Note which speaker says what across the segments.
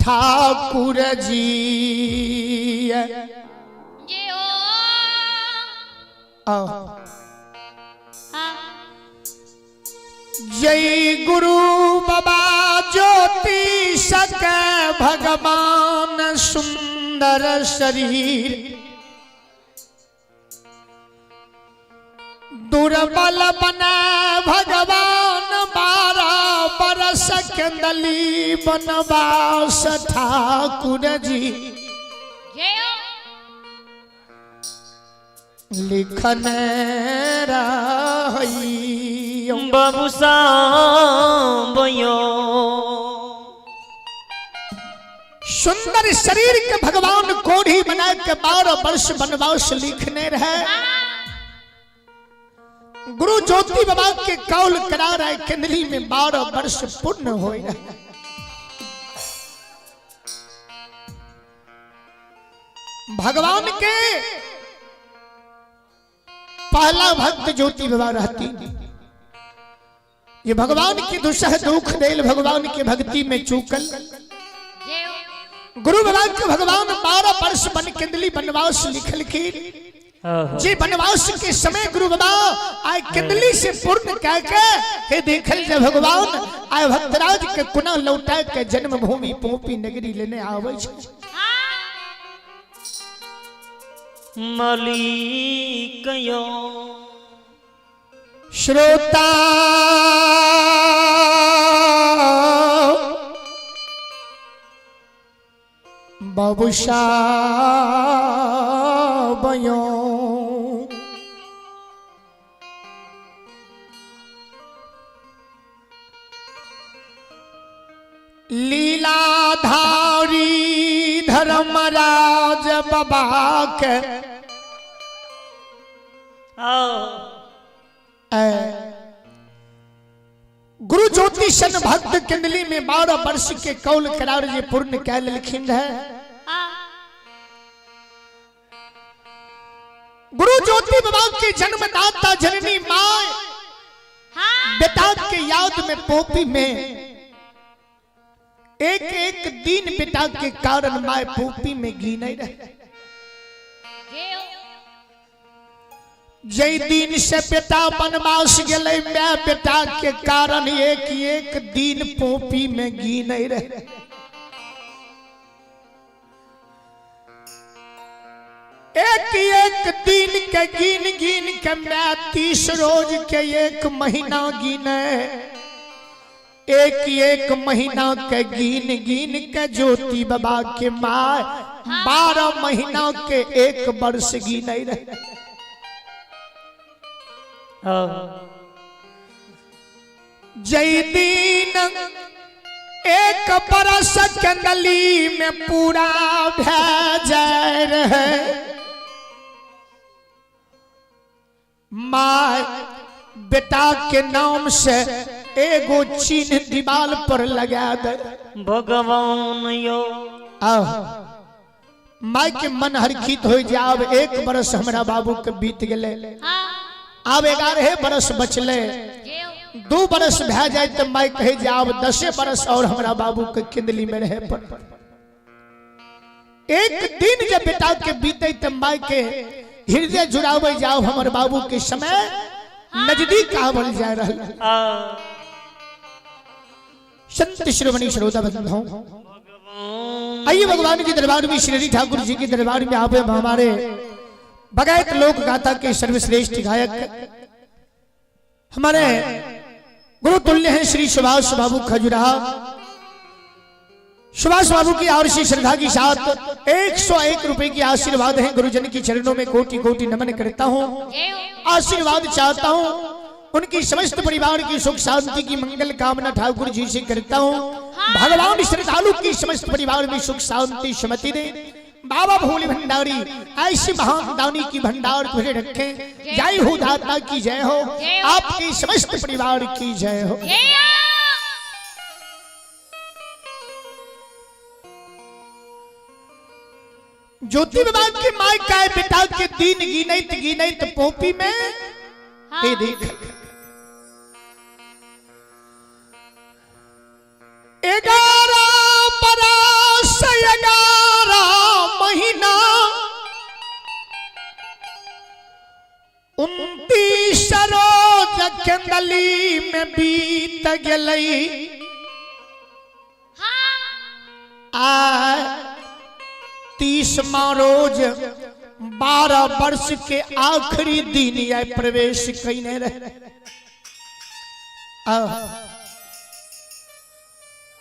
Speaker 1: ठाकुर जी जय गुरु बाबा ज्योति सक भगवान सुंदर शरीर दुर्बल बना भगवान 12 बरस कंदली बनवास ठाकुर जी लिखन
Speaker 2: बाबू साबयो
Speaker 1: सुंदर शरीर के भगवान कोढ़ी बना के 12 वर्ष बनवास लिखने रहे। गुरु ज्योति बाबा के कौल करा रहे कंदली में 12 वर्ष पूर्ण हो रहे। भगवान के पहला भक्त ज्योति बाबा रहती। ये भगवान की दुसह दुख देल भगवान की भक्ति में चूकल। गुरु बाबा के भगवान 12 वर्ष बन कंदली बनवास लिखल की। जी बनवास के समय गुरु बाबा आय कंदली से पूर्ण कह के हे देखल जब भगवान आय भक्तराज के कुना लौटा के जन्मभूमि पोपी नगरी लेने आवे छे।
Speaker 2: मालिक यो
Speaker 1: श्रोता बाबू साबयो लीलाधारी धर्मराज बाबा के गुरु ज्योति सन भक्त कंदली में 12 वर्ष के कौल करार जे पूर्ण कह लिखिन है। गुरु ज्योति बाबा के जन्मदाता जननी मां बेटा के याद में पोपी में एक एक दिन बेटा के कारण माए पोपी में गिने रहे। जय दिन से बेटा बनवास गए मैं बेटा के कारण एक एक दिन पोपी में गिने रहे। एक एक दिन के गिन गिन के मैं 30 रोज के एक महीना गिने। एक एक महीना के गिन गिन के ज्योति बाबा के माँ 12 महीना के एक वर्ष गिने रहे। जय दिन एक बरस कंदली में पूरा भेज रहे। माँ बेटा के नाम से एगो चिन्ह दीवाल पर लगा दे
Speaker 2: भगवान यो।
Speaker 1: माँ के मन हरखित हो जाब। 1 बरस हमारा बाबू के बीत गए। अब 11 बरस बचले। 2 बरस भै जाए तो माई कहे जाब 10 बरस और हमारा बाबू के कंदली में रहे पर। एक दिन जब बेटा के बीते तो माई के हृदय जुड़ावे जाओ हमारे बाबू के समय नजदीक आवल जा रहा। संत श्रोमणी श्रोता बंधुओं आइए भगवान के दरबार में श्री ठाकुर जी के दरबार में आप हमारे बगैत लोक गाथा के सर्वश्रेष्ठ गायक हमारे गुरु तुल्य हैं श्री सुभाष बाबू खजुराहा। सुभाष बाबू की आरसी श्रद्धा के साथ 101 रुपए की आशीर्वाद है। गुरुजन की चरणों में कोटि कोटि नमन करता हूँ। आशीर्वाद चाहता हूँ। उनकी समस्त परिवार की सुख शांति की मंगल कामना ठाकुर जी से करता हूँ। भगवान श्रद्धालु की समस्त परिवार में सुख शांति सुमति दे। बाबा भोले भंडारी ऐसी महान दानी की भंडार तुझे रखे। जय हो दाता की जय हो। आपकी समस्त परिवार की जय हो। ज्योति बाबा की माई का बेटा के दिन गिनत पोपी में हे देख 11 बरस में बीत गई आ 30वां रोज 12 वर्ष के आखिरी दिन यह प्रवेश कईने रहे।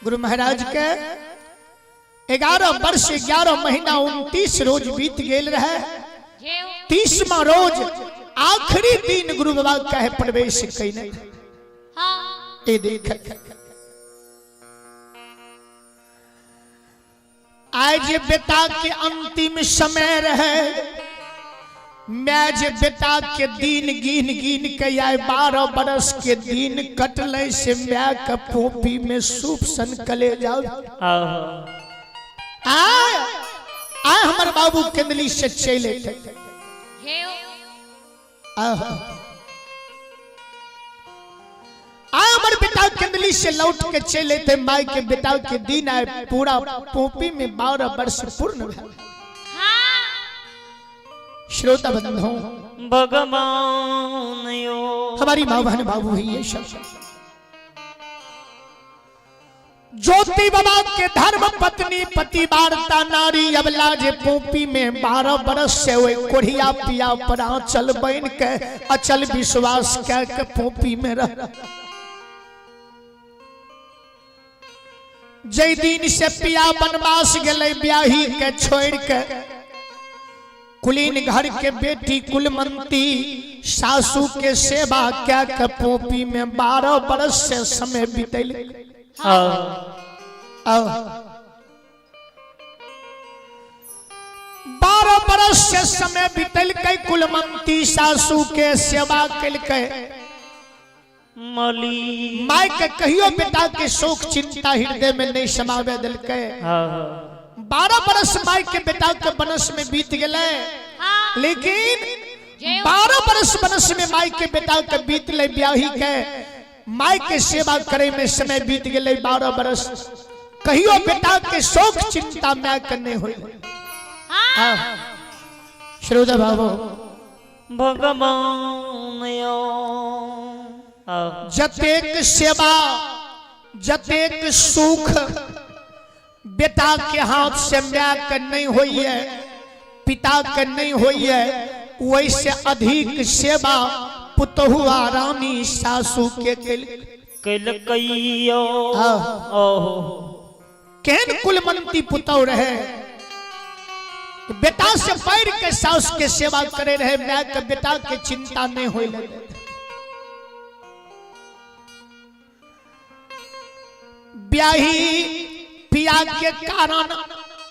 Speaker 1: गुरु महाराज के 11 वर्ष 11 महीना 29 रोज बीत गेल रहे। 30वां रोज आखिरी दिन गुरु बाबा कहे प्रवेश कईने। ये देख आज बेटा के अंतिम समय रहे। मैं जे बेटा के दिन गिन गिन के आए 12 बरस के दिन कटले से मैं के पोपी में सूप सन कले जाओ। आ हमार बाबू केंदली से चले थे। हमारे बेटा केंदली से लौट के चले थे। माई के बेटा के दिन आए पूरा पोपी में 12 वर्ष पूर्ण हुआ। श्रोता बंधु
Speaker 2: भगवान यो
Speaker 1: हमारी माँ बहन बाबू है ये सब। ज्योति बाबा के धर्म पत्नी पतिवार्ता नारी अबला जे पोपी में 12 बरस से वे कोढ़िया पिया पर आंचल बन के अचल विश्वास के पोपी में रह। जय दिन से पिया बनवास गले ब्याही के छोड़ के कुलीन घर के बेटी कुलमंती सासू के सेवा क्या के पोपी में 12 बरस से समय बीतल। 12 बरस से समय बीतल के कुलमंती सासू के सेवा कल के माई के कहियो बेटा के शोक चिंता हृदय में नहीं समावे दिल के। 12 बरस माई के बेटा के बनस में बीत गए। लेकिन 12 बरस बनस में माई के बेटा के बीत ले ब्याही के माई के सेवा करे में समय बीत गए 12 बरस। कहियो बेटा के शोक चिंता मैं करने हुई। श्रोता बाबू
Speaker 2: भगवान यो
Speaker 1: जतेक सेवा जतेक सुख बेटा के हाथ से मां के नहीं हुई है, पिता के नहीं हुई है, वैसे अधिक सेवा पुतहुआ रानी सासू के केन कुलमंती पुतौ रहे। बेटा से पैर के सास के सेवा करे रहे। मां के बेटा के चिंता नहीं हुई। ब्याही पिया के कारण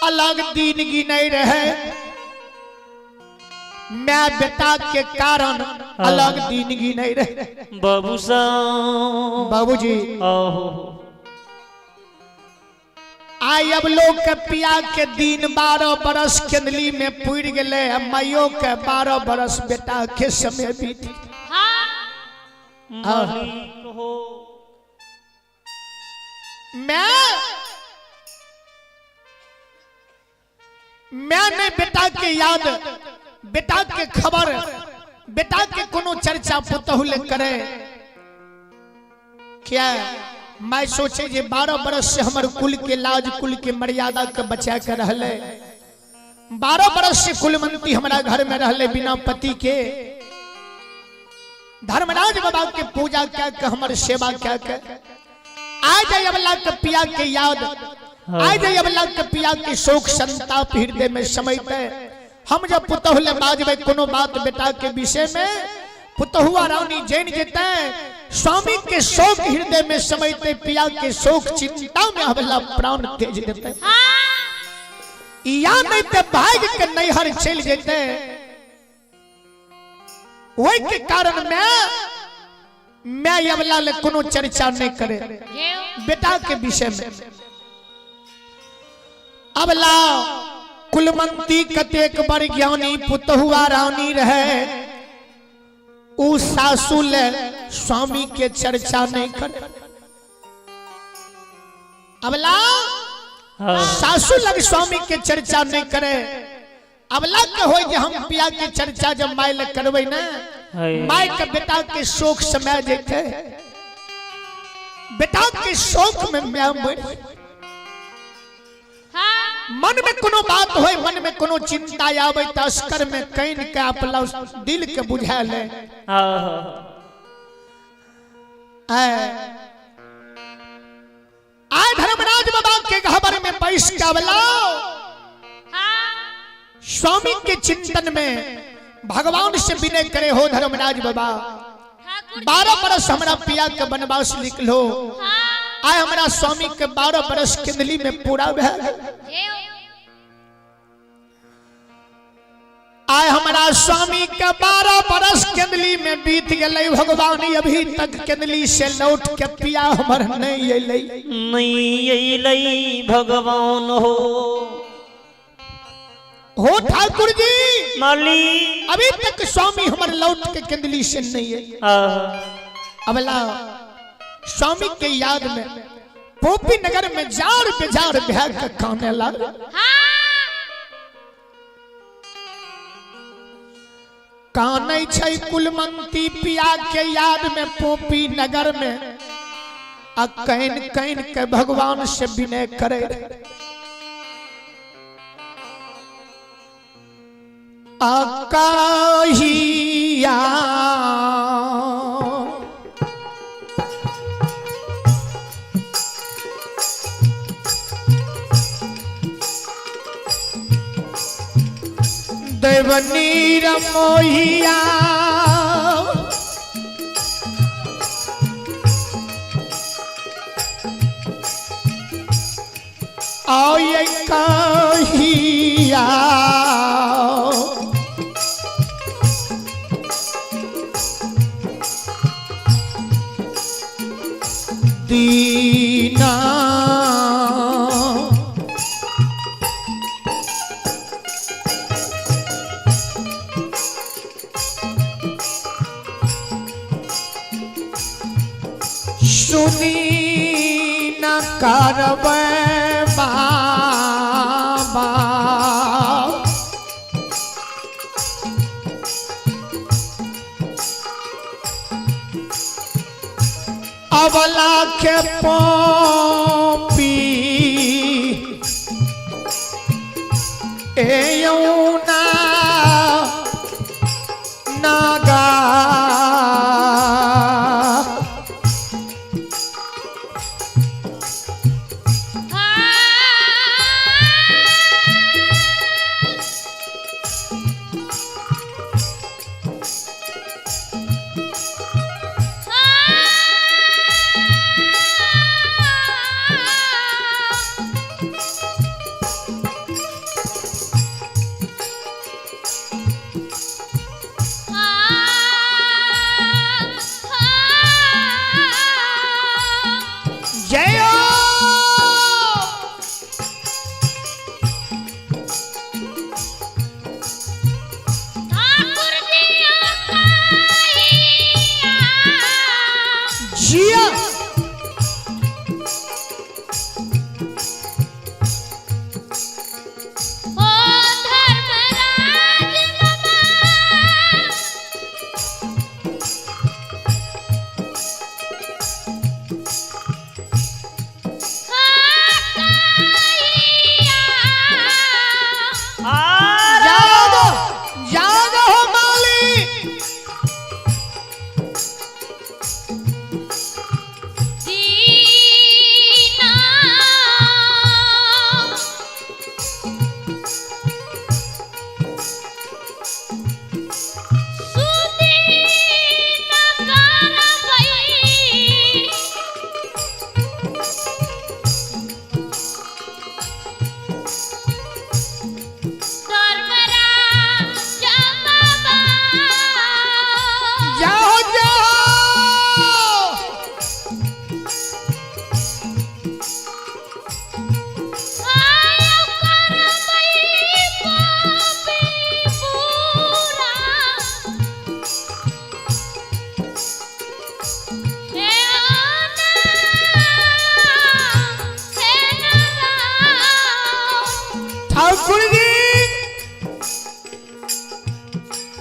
Speaker 1: अलग दिन गिने रहे। मैं बेटा के कारण अलग दिन गिने रहे। बाबूजी आई अब लोग के पिया के दिन 12 बरस केंदली में पूर गए। माइयो के 12 बरस बेटा के समय बीत। मैंने बेटा के याद बेटा के खबर बेटा के कोनो चर्चा पुतहु ले करे क्या। मैं सोचे जे 12 बरस से हमारे कुल के लाज कुल के मर्यादा के बचा के रहले। 12 बरस से कुलमंती हमारा घर में रहले बिना पति के। धर्मराज बाबा के पूजा क्या के हमारे सेवा क्या के। आज अबला के पिया के याद आज अबला के पिया के शोक संताप हृदय में समयते। हम जब पुतहु ले बाजबे कोनो बात बेटा के विषय में पुतहुआ रानी जैन जेते स्वामी के शोक हृदय में समयते। पिया के शोक चिंता में अबला प्राण तेज देते। या नहीं ते भाग के नैहर चल जेते। वही के कारण मैं अबला ले कोनो चर्चा नहीं करे बेटा के विषय में। अबला कुलमंती कतेक बड़ ज्ञानी पुतहुआ रानी रहे। उ सासू ले स्वामी के चर्चा नहीं करे। अबला सासू लग स्वामी के चर्चा नहीं करे। अबला के हो जे हम पिया के चर्चा जब माई ले करबे ना माई के बेटा के शोक समय देखे बेटा के शौक में मैं मर मन में कोनो बात होए, मन में कोनो चिंता आवे त अस्कर में कैन के अपना दिल के बुझा ले। आय धर्मराज बाबा के घबर में बैठ के आवलाओ स्वामी के चिंतन में भगवान से विनय करे हो धर्मराज बाबा 12 बरस हमरा पिया के वनवास निकलो। आय हमरा स्वामी के 12 बरस केंदली में पूरा भैल। आय हमारा स्वामी के 12 बरस केंदली में बीत गए। भगवान अभी तक केंदली से लौट के पिया हमर नहीं
Speaker 2: अइलै भगवान
Speaker 1: हो ठाकुर जी
Speaker 2: माली
Speaker 1: अभी तक स्वामी हमर लौट के केंदली से नहीं है। अबला स्वामी के याद में पोपी नगर में जार बेजार भैग के काने लग। कानै छै कुलमंती पिया के याद में पोपी नगर में आ कैन कैन के भगवान से विनय करे। आकाहिया देवनी रमोहिया आओ ये कहिया दीना सुनी न करबै बाबा अबला के पोपी एयौना नागा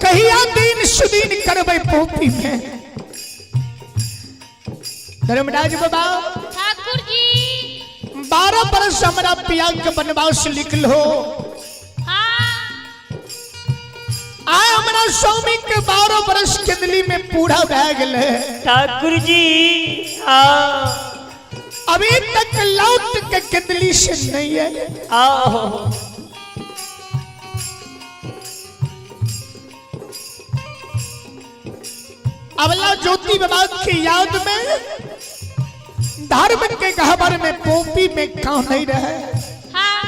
Speaker 1: कहिया दिन सुदीन करबै पोपी में धर्मराज बाबा
Speaker 3: ठाकुर जी
Speaker 1: 12 बरस हमारा पिया के वनवास लिख लो।
Speaker 3: हाँ
Speaker 1: आए हमारा स्वामी के 12 बरस किंदली में पूरा बह गए।
Speaker 2: ठाकुर जी आओ
Speaker 1: अभी तक लौट के किंदली से नहीं है।
Speaker 2: आओ
Speaker 1: अबला ज्योति बाबा की याद में धर्म के गहबर में पोपी में काम नहीं रहे।
Speaker 3: हाँ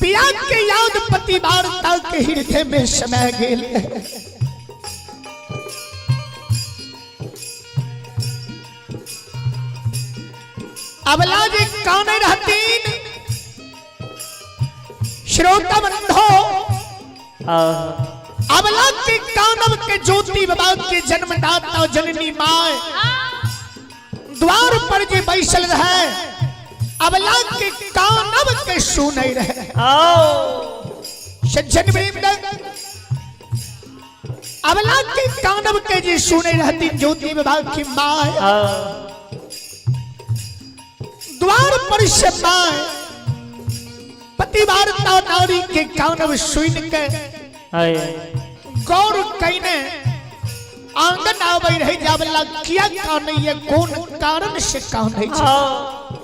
Speaker 1: पिया के याद पति वार्ता के हृदय में समय गेल। अबला जी काने रहतीन श्रोता बंधो
Speaker 2: आओ
Speaker 1: अबला के कानव के ज्योति बाबा के जन्मदाता जननी माए द्वार पर जे बैसल रहे। अबला के कानव के सुन रहे।
Speaker 2: आओ
Speaker 1: सज्जन वृंद अबला के कानव के जे सुने रहती ज्योति बाबा की माए
Speaker 2: आओ
Speaker 1: द्वार पर से माए पतिवार्ता नारी के कानव सुन के
Speaker 2: आए
Speaker 1: गौर कईने आंगन आवे रहे। जावला किया कान ये कौन कारण से कान है।
Speaker 2: आओ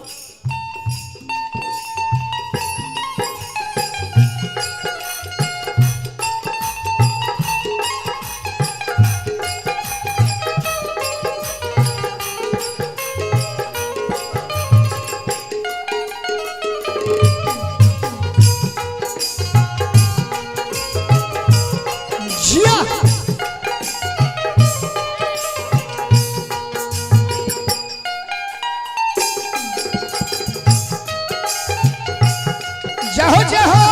Speaker 1: जिया जहो जहो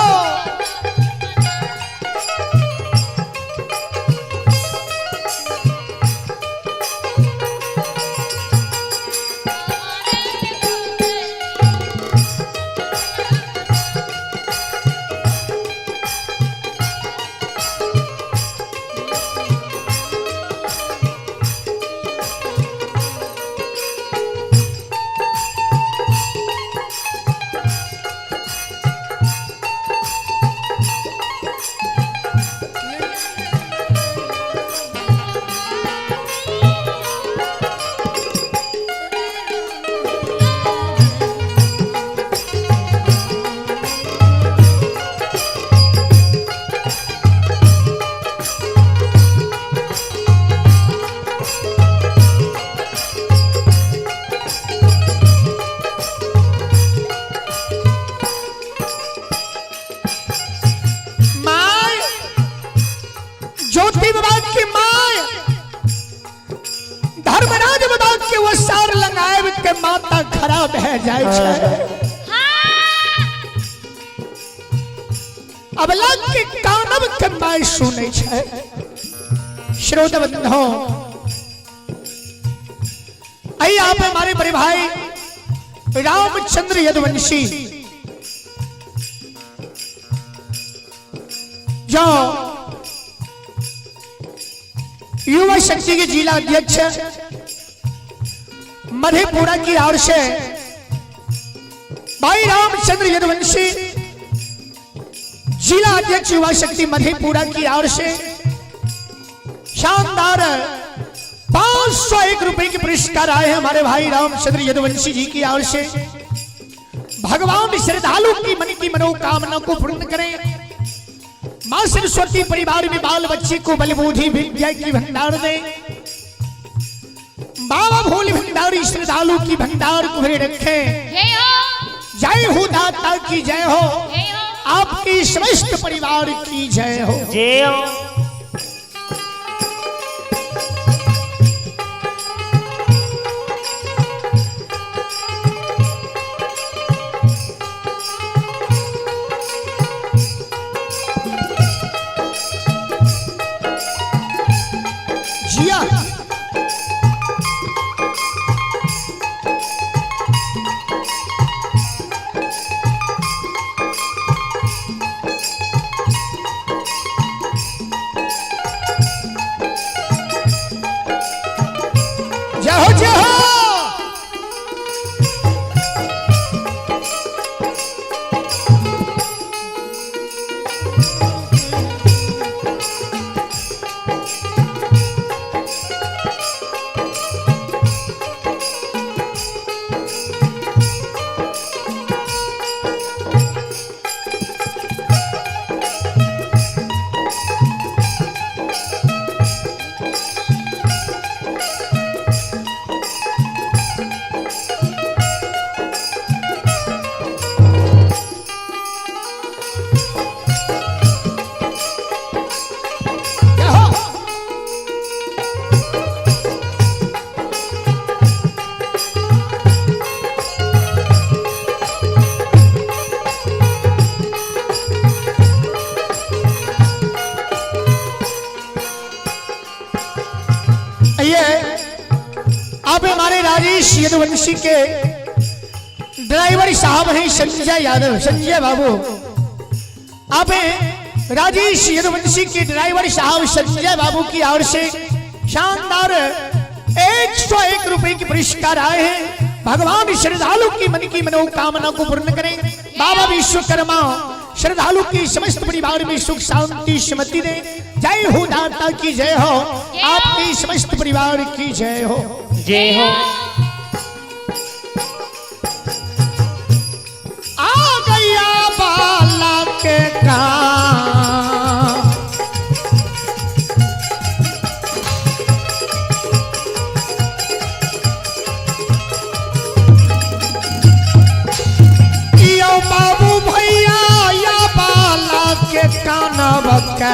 Speaker 1: ज्योति बाबा की माय धर्मराज बाबा के वो सार लगाए के माता खराब है जाए छे। अबला के कानव के माय सुने छे। श्रोता बंधो आइए आप हमारे बड़े भाई रामचंद्र यदुवंशी जो युवा शक्ति के जिला अध्यक्ष मधेपुरा की ओर से भाई रामचंद्र यदुवंशी जिला अध्यक्ष युवा शक्ति मधेपुरा की ओर से शानदार 501 रुपए के पुरस्कार आए हैं हमारे भाई रामचंद्र यदुवंशी जी की ओर से। भगवान श्रद्धालु की मन की मनोकामना को पूर्ण करें। मां सरस्वती परिवार में बाल बच्चे को बल बुद्धि विद्या की भंडार दे। बाबा भोले भंडारी श्रद्धालु की भंडार को भरे रखे। जय हो दाता की जय हो, आपकी समस्त परिवार की जय हो।
Speaker 2: जय हो।
Speaker 1: जिया राजेश यदुवंशी के ड्राइवर साहब हैं संजय यादव, संजय बाबू। अब राजेश यदुवंशी के ड्राइवर साहब संजय बाबू की ओर से शानदार 101 रुपए की पुरस्कार आए हैं। भगवान श्रद्धालु की मन की मनोकामना को पूर्ण करें। बाबा विश्वकर्मा श्रद्धालु की समस्त परिवार में सुख शांति समृद्धि दे। जय हो दाता की जय हो, आपके समस्त परिवार की जय हो।
Speaker 2: जय हो।
Speaker 1: आ गया बाला के काम, यो बाबू भैया या बाला के कानव के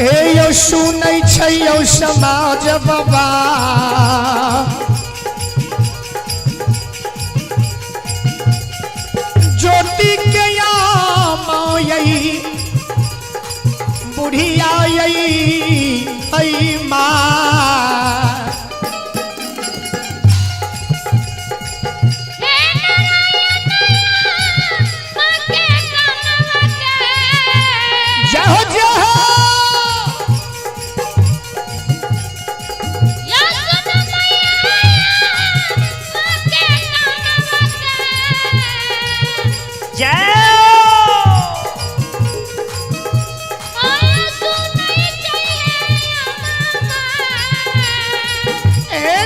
Speaker 1: ए यो सुनै छै यो समाज बाबा, ज्योति के याम यही बुढ़िया यही ऐ माँ। जय हो जय हो।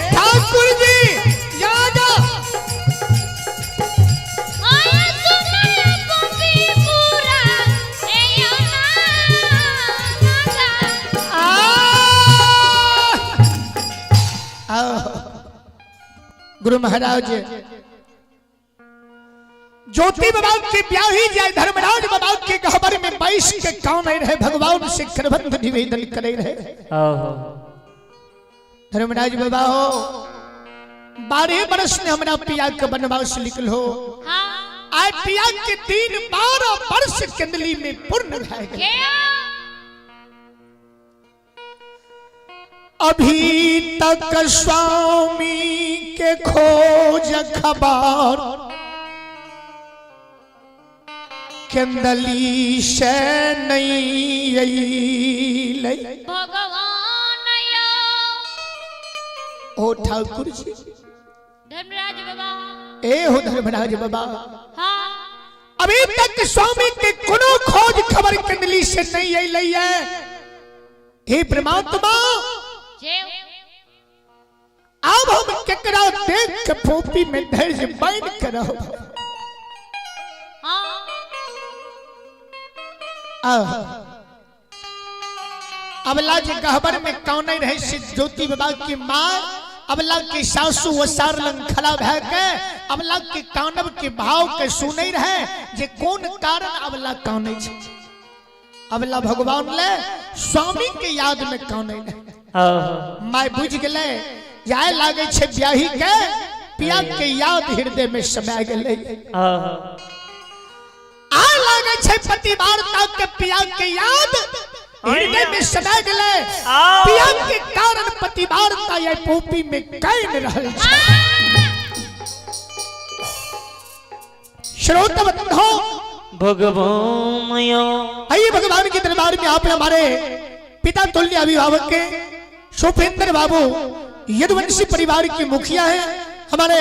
Speaker 1: ठाकुर जी याद गुरु महाराज ज्योति बाबा के ब्याही जाए धर्मराज बाबा के गहबर में 22 के काम नहीं रहे, भगवान से करबंध निवेदन करे रहे। धर्मराज बाबा हो 12 बरस ने हमारा पिया के वनवास निकल हो। आज पिया के 12 वर्ष कंदली में पूर्ण रह गए। अभी तक स्वामी के खोज खबर कंदली से नहीं आई।
Speaker 3: भगवान
Speaker 1: ओ ठाकुर जी
Speaker 3: धर्मराज बाबा,
Speaker 1: ए हो धर्मराज बाबा,
Speaker 3: हाँ
Speaker 1: अभी तक स्वामी के कोनो खोज खबर कंदली से नहीं आई है। हे परमात्मा, अब हम केकरा देख के पोपी में धैर्य बांध कर रहो। अबला जी गहबर में कौन रहे से ज्योति बाबा की माँ, अबला की सासू वसार लंग खड़ा भय के अबला के कानव के भाव के सुने रहे जे कौन कारण अबला कौन छे। अबला भगवान ले स्वामी के याद में कौन रहे। मैं बुझ गले जाए लागे छे ब्याही के पिया के याद हृदय में समा गले। आ लागे छे पतिवार्ता के पिया के याद हृदय में समा गले। पिया के कारण पतिवार्ता ये पोपी में कैन रहल छे। श्रोता बंधो
Speaker 2: भगवान
Speaker 1: आइए भगवान के दरबार में आप हमारे पिता तुल्य अभिभावक के सुपेंद्र बाबू यदुवंशी परिवार के मुखिया हैं। हमारे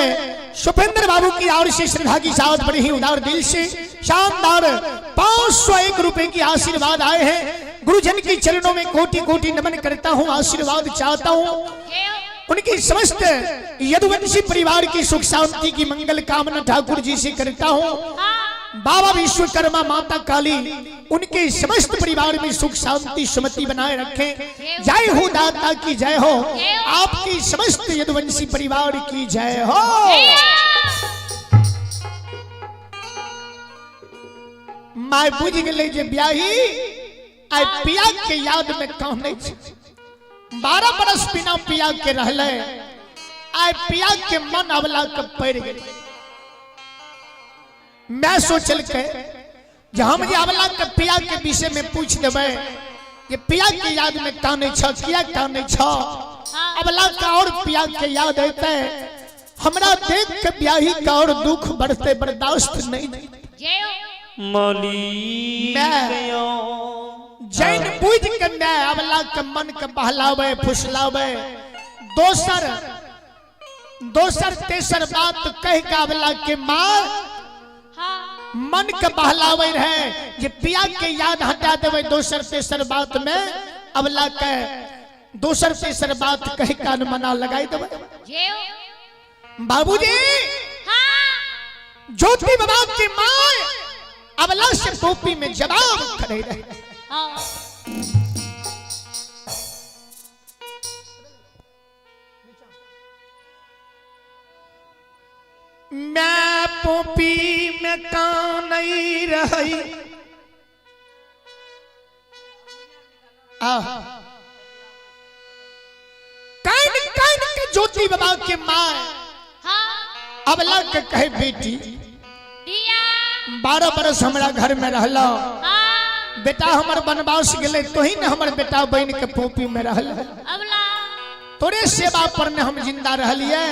Speaker 1: सुपेंद्र बाबू की ओर से श्रद्धा की साथ बड़े ही उदार दिल से शानदार 501 रुपए की आशीर्वाद आए हैं। गुरुजन के चरणों में कोटि कोटि नमन करता हूँ, आशीर्वाद चाहता हूँ। उनकी समस्त यदुवंशी परिवार की सुख शांति की मंगल कामना ठाकुर जी से करता हूँ। बाबा विश्वकर्मा माता काली उनके समस्त परिवार में सुख शांति समृद्धि बनाए रखें। जय हो दाता की जय हो, आपकी समस्त यदुवंशी परिवार की जय हो। मैं बुझ गए जे ब्याही आई पिया के याद में कहने 12 बरस बिना पिया के रहले। आई पिया के मन अवला के पड़ गए। मैं सोचल के जहां मुझे अबला के पिया के विषय में पूछ देवे ये पिया के याद में काने छ किया काने छ अबला का और पिया के याद आते हमरा देख के ब्याही का और दुख बढ़ते बर्दाश्त नहीं
Speaker 3: जय हो
Speaker 2: मौली
Speaker 1: जैन बुझ के मैं अबला के मन के बहलावे फुसलावे दोसर तेसर बात कह के अबला के मां मन के बहलावे रहे जे पिया के याद हटा देवे दोसर तेसर बात में अबला के दोसर तेसर बात कह के अनमना लगाई देवे
Speaker 3: जय हो
Speaker 1: बाबूजी ज्योति बाबा की मां अबला से टोपी में जवाब खड़े रहे मैं पोपी में कान नहीं रही कान कान के ज्योति बाबा के मां अबला के कहे बेटी 12 बरस हमारा घर में रहला बेटा हमार बनवास गेले तो ही ने हमर बेटा बहन के पोपी में रहल तोरे सेवा पर ने हम जिंदा रहलिए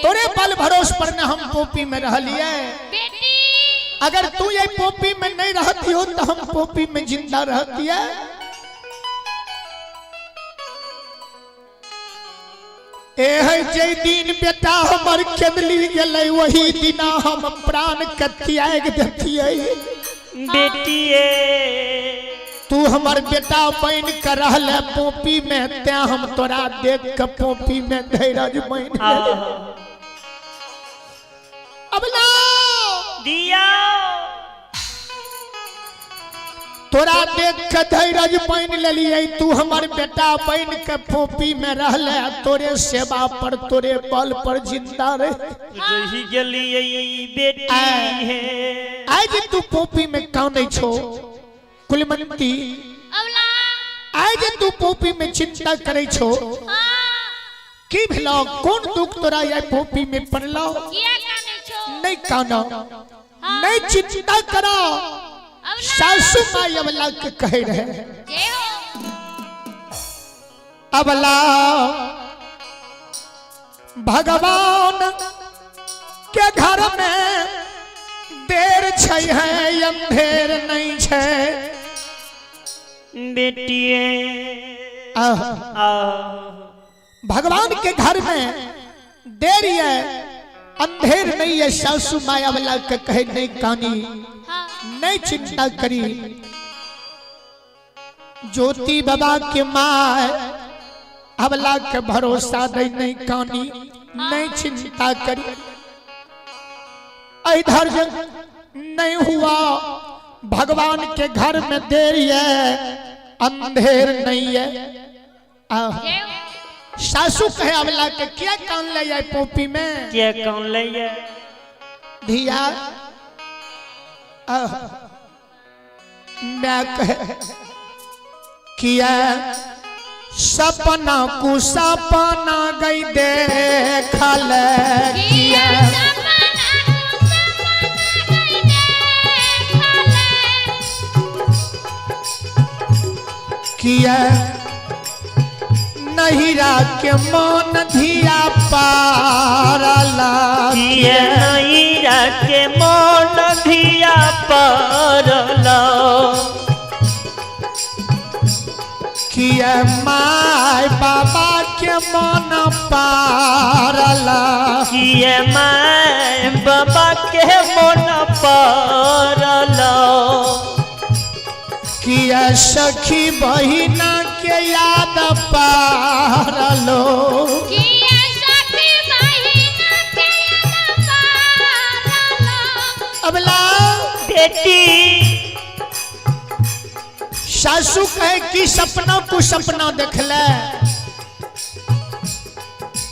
Speaker 1: तोरे बल भरोस पर ने हम पोपी में रहलिए अगर तू ये पोपी में नहीं रहती हो तो हम पोपी में जिंदा रहती है जे दिन बेटा हमर केदली गेले वही दिना हम प्राण के त्याग देतिए
Speaker 2: बेटिए
Speaker 1: तू हमर बेटा बन कर रहले पोपी में ते हम तोरा देख के पोपी में धैर्य बन अब ला
Speaker 2: दिया
Speaker 1: तोरा देख के धैर्य बन लेलिए तू हमर बेटा बन के पोपी में रहले तोरे सेवा पर तोरे बल पर जिंदा
Speaker 2: रही गेलिए बेटी है
Speaker 1: आज तू पोपी में काने छो कुलमंती आज तू पोपी में चिंता करे छो की भेलो कौन दुख तोरा ये पोपी में पड़लो नहीं कानो नहीं चिंता करो सासू माई अबला के कहे रहे अबला भगवान के घर में देर छै है अंधेर नहीं छै
Speaker 2: बेटिए
Speaker 1: भगवान के घर में देर है अंधेर नहीं है सासू माया वाला के कहे नहीं कानी नहीं चिंता करी ज्योति बाबा के माँ अबला के भरोसा नहीं कानी नहीं चिंता करी इधर नहीं हुआ भगवान के घर में देर है अंधेर नहीं है सासू कहे अबला के क्या कान ले जाए पोपी में
Speaker 2: क्या कान ले जाए
Speaker 1: धिया मैं कहे किया सपना को सपना गई देखल किया किया नहिरा के मन धिया पारला
Speaker 2: किया नहिरा के मन धिया पारला
Speaker 1: किया माय बाबा के मन पारला
Speaker 2: किया माय बाबा के मन पारला
Speaker 1: किया सखी बहिना के याद पारलो
Speaker 3: किया सखी बहिना के याद पारलो
Speaker 1: अबला
Speaker 2: बेटी
Speaker 1: सासू कहे कि सपना को सपना देखले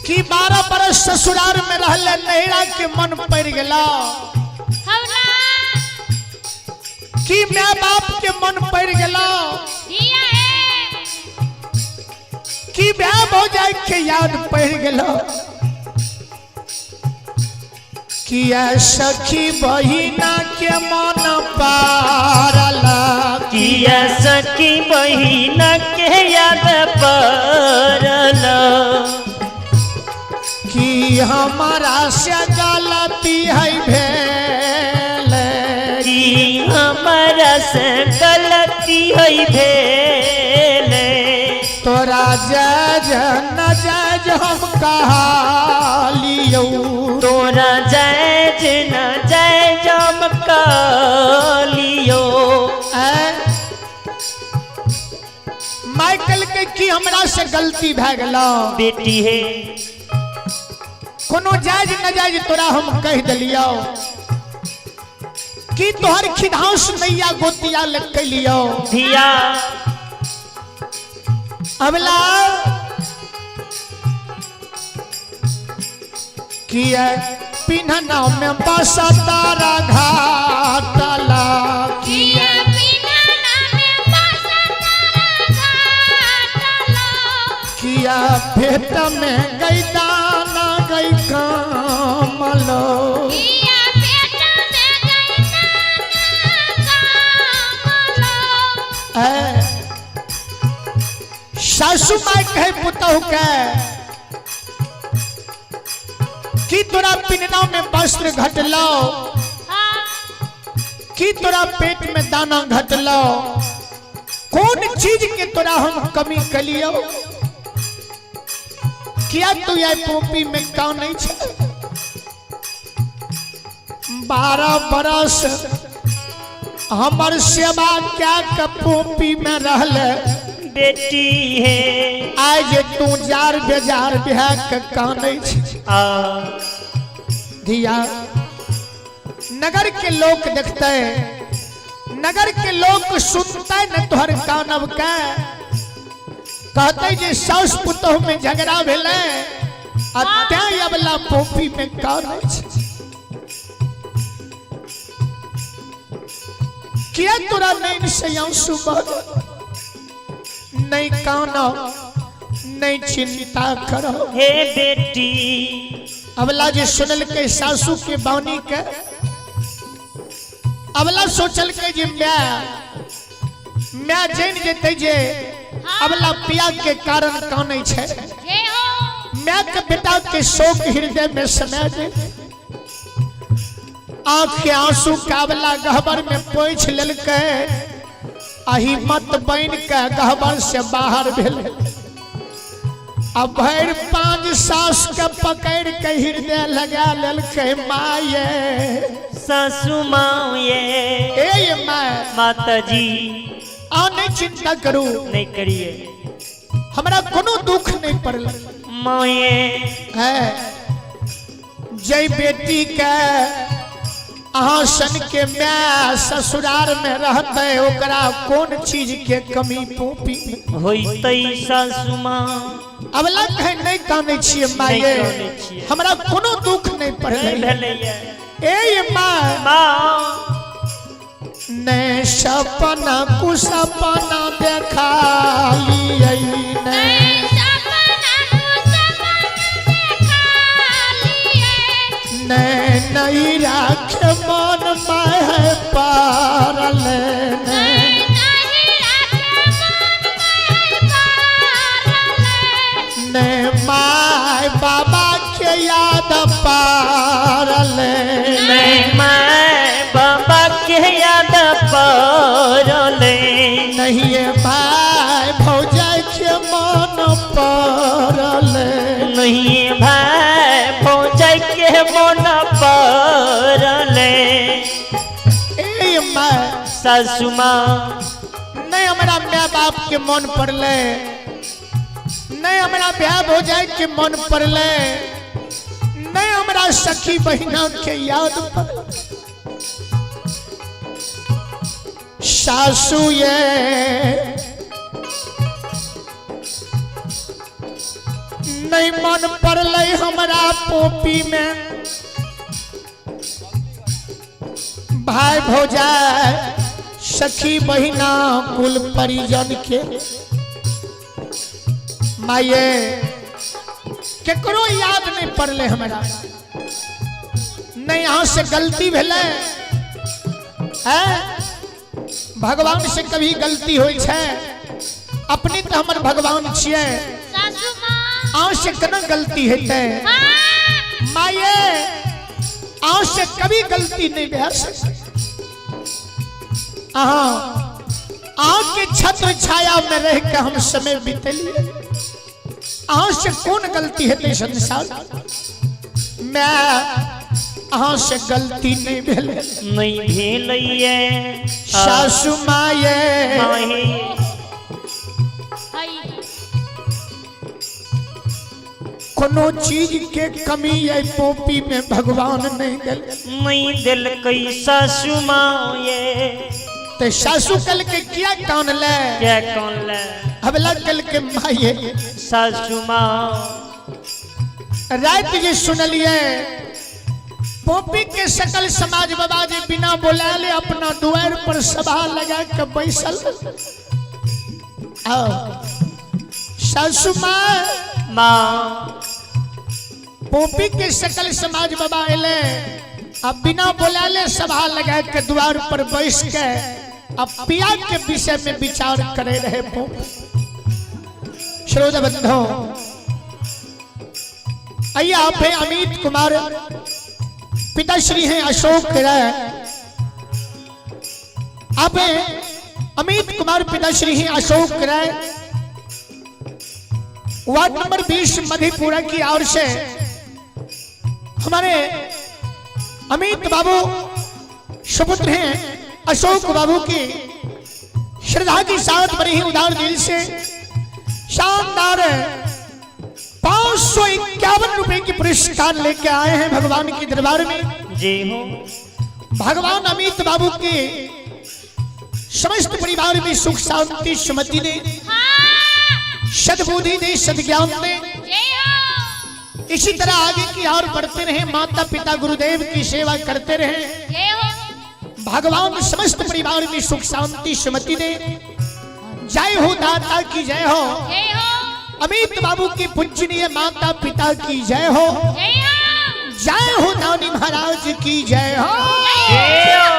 Speaker 1: कि 12 बरस ससुराल में रहले नहिरा के मन पड़ गेला कि माँ बाप के मन पड़ गेला कि ब्याह हो जाए के याद पड़ गेला कि सखी बहिना के मन न पारला
Speaker 2: किया सखी बहिन के याद परल
Speaker 1: कि हमारा से गलती है भेल
Speaker 2: कि हमारा से गलती है भेल
Speaker 1: तोरा जज न जज हम कहा लियो
Speaker 2: तोरा जैज न जैज हम लियो
Speaker 1: माइकल के की हमरा से गलती भै गेलो
Speaker 2: बेटी है
Speaker 1: कोनो जायज न जायज तोरा हम कह दिलियो कि तोहर खिधांस नैया गोतिया लग लियो
Speaker 2: धिया
Speaker 1: अबला किया पिन्हना में बसा तारा घाटला
Speaker 3: किया पिन्हना में बसा तारा घाटला
Speaker 1: किया भेट में गई दाना गई कामलो
Speaker 3: किया पेट में गई कामलो
Speaker 1: सासू माई कहे पुतहु के कि तोरा पिन्हना में वस्त्र घटलो कि तोरा पेट में दाना घटलो कौन चीज के तोरा हम कमी कलियो किया तू ये पोपी में का नहीं छ 12 बरस हमर सेवा क्या के पोपी में रहले
Speaker 2: बेटी है
Speaker 1: आज तू जार बेजार बिहार के कानै छ धिया नगर के लोग देखते नगर के लोग सुनते न तोहर कानब के कहते जे सास पुतोह में झगड़ा भेले अत्याय अबला पोपी में कानै छ किया तोरा नैन से आंसू बह नहीं कानो नहीं चिंता करो
Speaker 2: हे बेटी
Speaker 1: अबला जे सुनल के सासू के बानी के अबला सोचल के जे मैं जान जेते जे अबला पिया के कारण कानै छै मैं के बेटा के शोक हृदय में समा दे आंख के आंसू काबला गहबर में पोंछ लेलकै अही मत बन के गहबर से बाहर भेल अब भैर 5 सास के पकड़ के हृदय लगा लेलकै माये
Speaker 2: सासू माँ
Speaker 1: ए माँ
Speaker 2: माता जी
Speaker 1: आ नहीं चिंता करू
Speaker 2: नहीं करिए
Speaker 1: हमरा कोनो दुख नहीं पड़ल
Speaker 2: माए
Speaker 1: है जय बेटी के अहाँ सन के मैं ससुराल में रहते ओकरा कौन चीज के कमी पोपी
Speaker 2: होइतै सासू माँ
Speaker 1: अबला कहे नहीं कानै छियै माये हमरा कोनो दुख नहीं पड़लै
Speaker 2: भेलैया
Speaker 1: ए माँ
Speaker 2: माँ
Speaker 1: ने सपना कुसपना देखा लियै ने ने नहीं राखे मन में पारल ने ने माय बाबा के याद पारल
Speaker 2: नहीं मैं बाबा के याद परले
Speaker 1: नहीं भाई भौजा के मन पारल
Speaker 2: नहीं भाई पहुँच के मन परले
Speaker 1: ए माँ
Speaker 2: सासू माँ
Speaker 1: नहीं हमारा माँ बाप के मन पड़ले नहीं हमारा ब्याह हो जाए के मन पड़ले नहीं हमारा सखी बहिना के याद पड़ले सासू ये नहीं मन पड़ले हमारा पोपी में भाई भौजाई सखी बहिना कुल परिजन के माये केकरो याद नहीं पड़ले हमारा नहीं यहाँ से गलती भेले है भगवान से कभी गलती होई छै अपने तो हमर भगवान छियै
Speaker 3: सासू माँ
Speaker 1: आँख से केना गलती हेतै
Speaker 3: हाँ
Speaker 1: माये आँख से कभी गलती नहीं भै सकै आँख के छत्र छाया में रह के हम समय बितेलिए आँख से कौन गलती हेतै संसार मैं अहाँ से गलती नहीं भेलै
Speaker 2: नहीं भेलैये
Speaker 1: सासू माये
Speaker 2: माहे
Speaker 3: हाय
Speaker 1: कोनो चीज के कमी है पोपी में भगवान नहीं दिल
Speaker 2: नहीं दिल कई सासू माये
Speaker 1: तो सासू कल के क्या कान ले
Speaker 2: क्या कौन ले
Speaker 1: हबला कल के माये
Speaker 2: सासू माँ
Speaker 1: रात जे सुनलिए पोपी के सकल समाज बाबा जे बिना बोलाले अपना द्वार पर सभा लगा के बैसल आओ सासू माँ
Speaker 2: माँ
Speaker 1: पोपी के सकल समाज बाबा एले अब बिना बोलाले सभा लगा के द्वार पर बैठ के अब पिया के विषय में विचार करे रहे पोपी श्रोता बंधु आइए आप हैं अमित कुमार पिताश्री हैं अशोक राय आप हैं अमित कुमार पिताश्री हैं अशोक राय वार्ड नंबर 20 मधेपुरा की ओर से हमारे अमित बाबू सुपुत्र हैं अशोक बाबू की श्रद्धा के साथ बड़े ही उदार दिल से शानदार 551 रुपए की पुरस्कार लेके आए हैं भगवान के दरबार में
Speaker 2: जी हो
Speaker 1: भगवान अमित बाबू के समस्त परिवार में सुख शांति सुमति दे
Speaker 3: हाँ
Speaker 1: सद्बुद्धि दे सद्ज्ञान दे
Speaker 3: जय हो
Speaker 1: इसी तरह आगे की ओर बढ़ते रहे माता पिता गुरुदेव की सेवा करते रहे
Speaker 3: जय हो
Speaker 1: भगवान समस्त परिवार में सुख शांति सुमति दे जय हो दाता की जय हो
Speaker 3: जय हो
Speaker 1: अमित बाबू की पूजनीय माता पिता की जय हो
Speaker 3: जय हो
Speaker 1: जय हो नानी महाराज की जय हो
Speaker 2: जय हो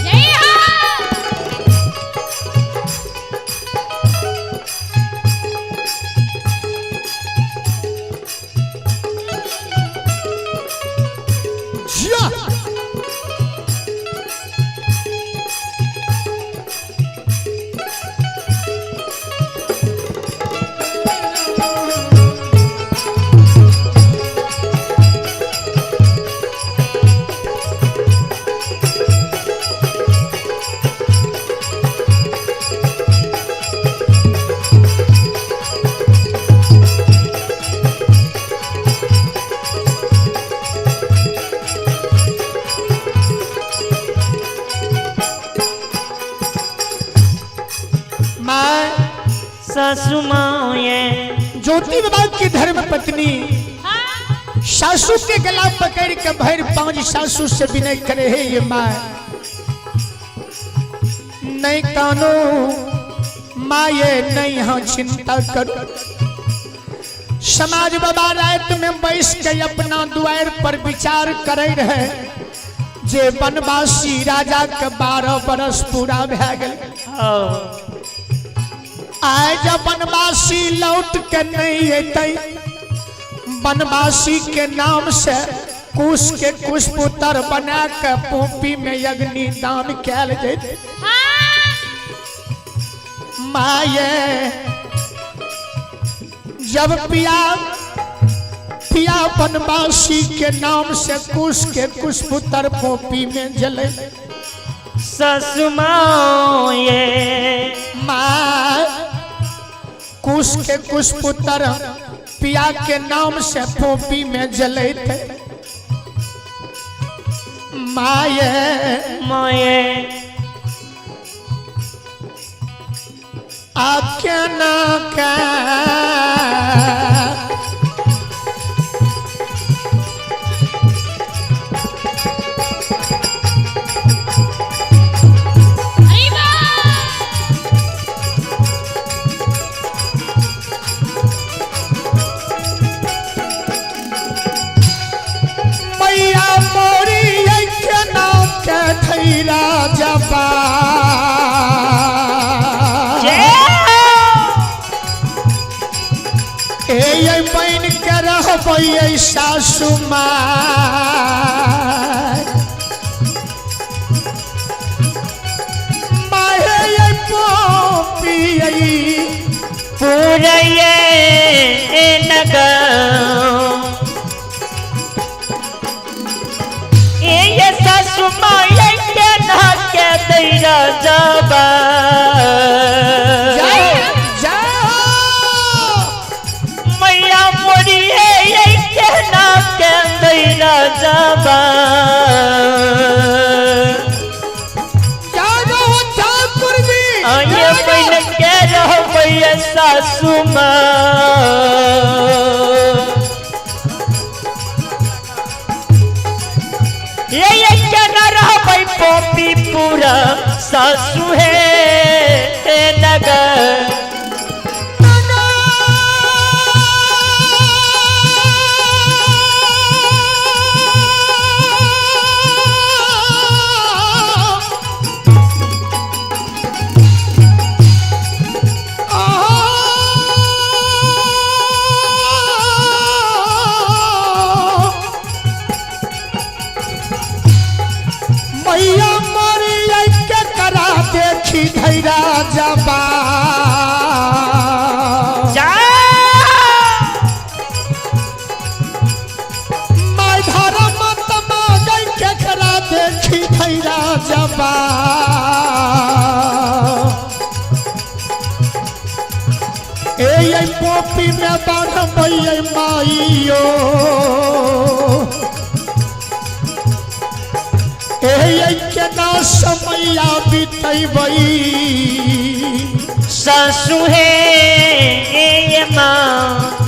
Speaker 3: जय हो
Speaker 1: जिया मैं
Speaker 2: सासू माये
Speaker 1: ज्योति बाबा की धर्म पत्नी
Speaker 3: हाँ
Speaker 1: सासू के गला पकड़ के भर 5 सासू से विनय करे है ये माँ नहीं कानो माये नहीं यहाँ चिंता करो समाज बाबा रात में बैठ के अपना द्वार पर विचार करे रहे जे वनवासी राजा के 12 बरस पूरा भै गेल आज वनवासी लौट के नहीं अतै वनवासी के नाम से कुश के कुशपुत्र बना के पोपी में अग्नि दान कैल जेतै
Speaker 3: हाँ
Speaker 1: माये जब पिया बनवासी के नाम से कुश के कुश पुत्र पोपी में जले
Speaker 2: सासु माँ ये
Speaker 1: माँ कुश के कुश पुत्र पिया के नाम से पोपी में जले थे माये
Speaker 2: माये
Speaker 1: आख्या ना का
Speaker 3: अरे वाह
Speaker 1: मैया मोरी आख्या ना के थैरा जबा ए बन के रहबै सासु माहे पोपी
Speaker 2: पूरा ये नगर ये सासु माँ ये ना के दैरा जाबा मैया मोरी ये ना के दैरा जाबा ये बन के रहबै सासु माँ ये क्या रहबै पोपी पूरा सासु है नगर
Speaker 1: मैया मोरी के करा देखी धैरा जबा मैं धर्म तमागै के करा देखी धैरा जबा ए पोपी में बांधबै माइयो केना समैया बितैबै
Speaker 2: सासु है ये माँ